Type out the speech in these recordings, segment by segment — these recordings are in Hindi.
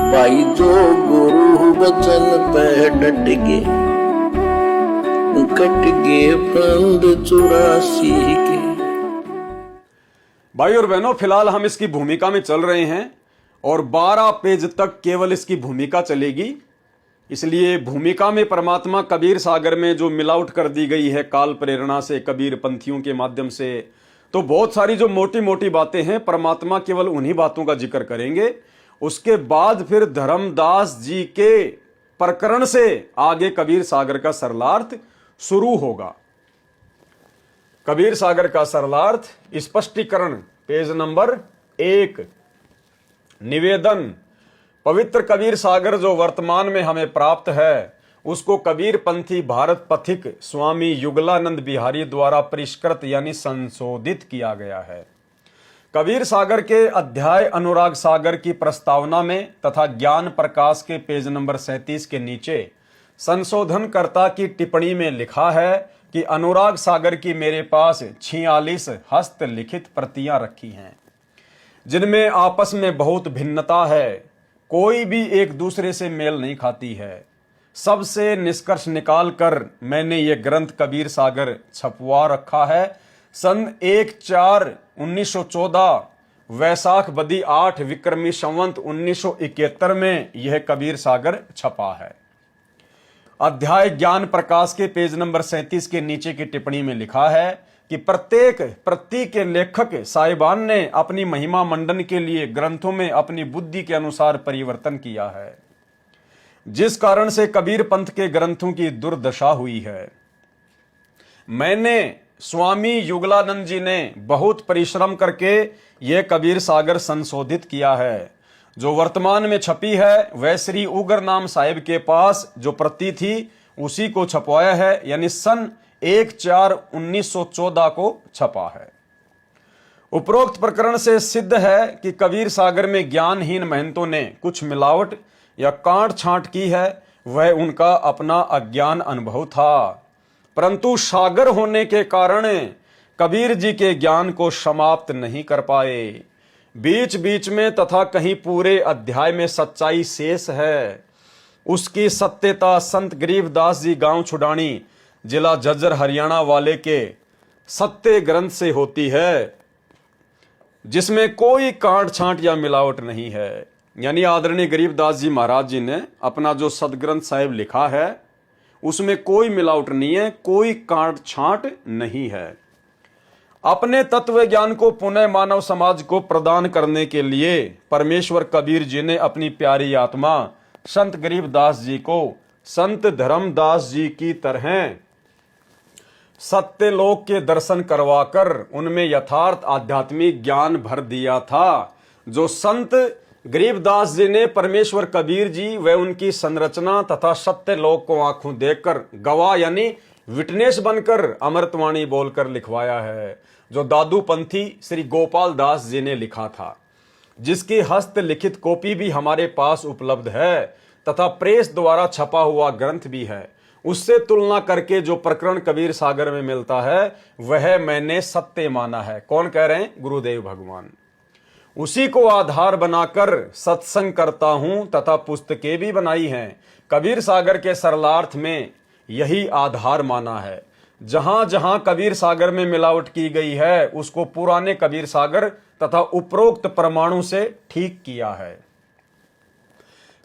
भाई जो गुरु वचन पे डट गए, कट गए फंद 84 के। भाई और बहनों, फिलहाल हम इसकी भूमिका में चल रहे हैं और 12 पेज तक केवल इसकी भूमिका चलेगी। इसलिए भूमिका में परमात्मा कबीर सागर में जो मिलावट कर दी गई है काल प्रेरणा से, कबीर पंथियों के माध्यम से, तो बहुत सारी जो मोटी मोटी बातें हैं परमात्मा केवल उन्हीं बातों का जिक्र करेंगे। उसके बाद फिर धर्मदास जी के प्रकरण से आगे कबीर सागर का सरलार्थ शुरू होगा। कबीर सागर का सरलार्थ स्पष्टीकरण, पेज नंबर 1। निवेदन: पवित्र कबीर सागर जो वर्तमान में हमें प्राप्त है उसको कबीर पंथी भारत पथिक स्वामी युगलानंद बिहारी द्वारा परिष्कृत यानी संशोधित किया गया है। कबीर सागर के अध्याय अनुराग सागर की प्रस्तावना में तथा ज्ञान प्रकाश के पेज नंबर 37 के नीचे संशोधनकर्ता की टिप्पणी में लिखा है कि अनुराग सागर की मेरे पास 46 हस्तलिखित प्रतियां रखी हैं जिनमें आपस में बहुत भिन्नता है, कोई भी एक दूसरे से मेल नहीं खाती है। सबसे निष्कर्ष निकालकर मैंने ये ग्रंथ कबीर सागर छपवा रखा है। सन 1/4/1914 वैसाख बदी 8 विक्रमी संवत 1971 में यह कबीर सागर छपा है। अध्याय ज्ञान प्रकाश के पेज नंबर 37 के नीचे की टिप्पणी में लिखा है कि प्रत्येक प्रति के लेखक साहिबान ने अपनी महिमा मंडन के लिए ग्रंथों में अपनी बुद्धि के अनुसार परिवर्तन किया है, जिस कारण से कबीर पंथ के ग्रंथों की दुर्दशा हुई है। मैंने स्वामी युगलानंद जी ने बहुत परिश्रम करके यह कबीर सागर संशोधित किया है। जो वर्तमान में छपी है वह श्री उगर नाम साहिब के पास जो प्रति थी उसी को छपवाया है, यानी सन 1/4/1914 को छपा है। उपरोक्त प्रकरण से सिद्ध है कि कबीर सागर में ज्ञानहीन महंतों ने कुछ मिलावट या काट छांट की है, वह उनका अपना अज्ञान अनुभव था, परंतु सागर होने के कारण कबीर जी के ज्ञान को समाप्त नहीं कर पाए। बीच बीच में तथा कहीं पूरे अध्याय में सच्चाई शेष है। उसकी सत्यता संत गरीबदास जी गांव छुडानी जिला झज्जर हरियाणा वाले के सत्य ग्रंथ से होती है, जिसमें कोई काट छांट या मिलावट नहीं है। यानी आदरणीय गरीबदास जी महाराज जी ने अपना जो सदग्रंथ साहिब लिखा है उसमें कोई मिलावट नहीं है, कोई काट छांट नहीं है। अपने तत्व ज्ञान को पुनः मानव समाज को प्रदान करने के लिए परमेश्वर कबीर जी ने अपनी प्यारी आत्मा संत गरीबदास जी को संत धर्मदास जी की तरह सत्यलोक के दर्शन करवाकर उनमें यथार्थ आध्यात्मिक ज्ञान भर दिया था, जो संत गरीबदास जी ने परमेश्वर कबीर जी व उनकी संरचना तथा सत्यलोक को आंखों देखकर गवाह यानी विटनेस बनकर अमृतवाणी बोलकर लिखवाया है, जो दादू पंथी श्री गोपाल दास जी ने लिखा था, जिसकी हस्तलिखित कॉपी भी हमारे पास उपलब्ध है तथा प्रेस द्वारा छपा हुआ ग्रंथ भी है। उससे तुलना करके जो प्रकरण कबीर सागर में मिलता है वह मैंने सत्य माना है। कौन कह रहे हैं? गुरुदेव भगवान। उसी को आधार बनाकर सत्संग करता हूं तथा पुस्तकें भी बनाई हैं। कबीर सागर के सरलार्थ में यही आधार माना है। जहां जहां कबीर सागर में मिलावट की गई है उसको पुराने कबीर सागर तथा उपरोक्त परमाणु से ठीक किया है।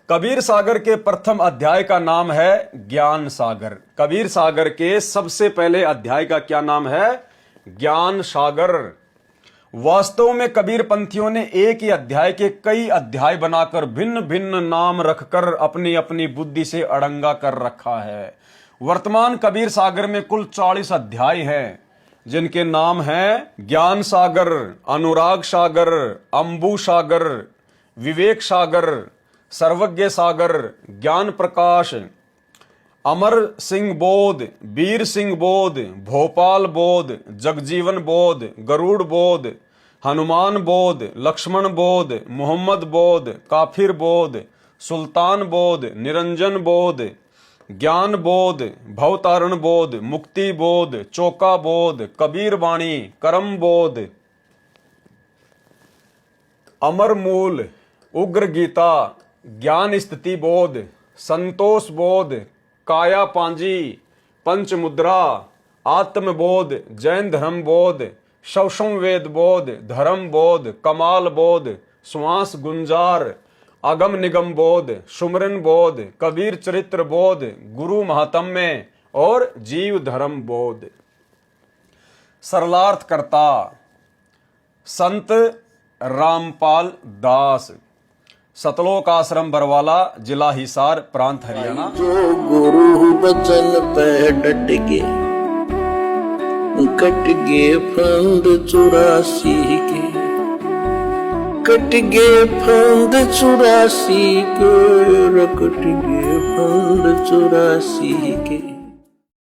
कबीर सागर के प्रथम अध्याय का नाम है ज्ञान सागर। कबीर सागर के सबसे पहले अध्याय का क्या नाम है? ज्ञान सागर। वास्तव में कबीर पंथियों ने एक ही अध्याय के कई अध्याय बनाकर भिन्न भिन्न नाम रखकर अपनी अपनी बुद्धि से अड़ंगा कर रखा है। वर्तमान कबीर सागर में कुल 40 अध्याय हैं, जिनके नाम हैं ज्ञान सागर, अनुराग सागर, अंबु सागर, विवेक सागर, सर्वज्ञ सागर, ज्ञान प्रकाश, अमर सिंह बोध, वीर सिंह बोध, भोपाल बोध, जगजीवन बोध, गरुड़ बोध, हनुमान बोध, लक्ष्मण बोध, मोहम्मद बोध, काफिर बोध, सुल्तान बोध, निरंजन बोध, ज्ञान बोध, भवतारण बोध, मुक्ति बोध, चौका बोध, कबीर वाणी, करम बोध, अमर मूल, उग्र गीता, ज्ञान स्थिति बोध, संतोष बोध, काया पांजी, पंच मुद्रा, आत्मबोध, जैन धर्म बोध, शवसम वेद बोध, धर्म बोध, कमाल बोध, श्वास गुंजार, अगम निगम बोध, सुमरन बोध, कबीर चरित्र बोध, गुरु महात्म्य और जीव धर्म बोध। सरलार्थ करता संत रामपाल दास, सतलोक आश्रम बरवाला, जिला हिसार, प्रांत हरियाणा। जो गुरु बचन पे डट के कट गए फंद 84 के, कट गए फंद 84 के, कट गए फंद 84 के।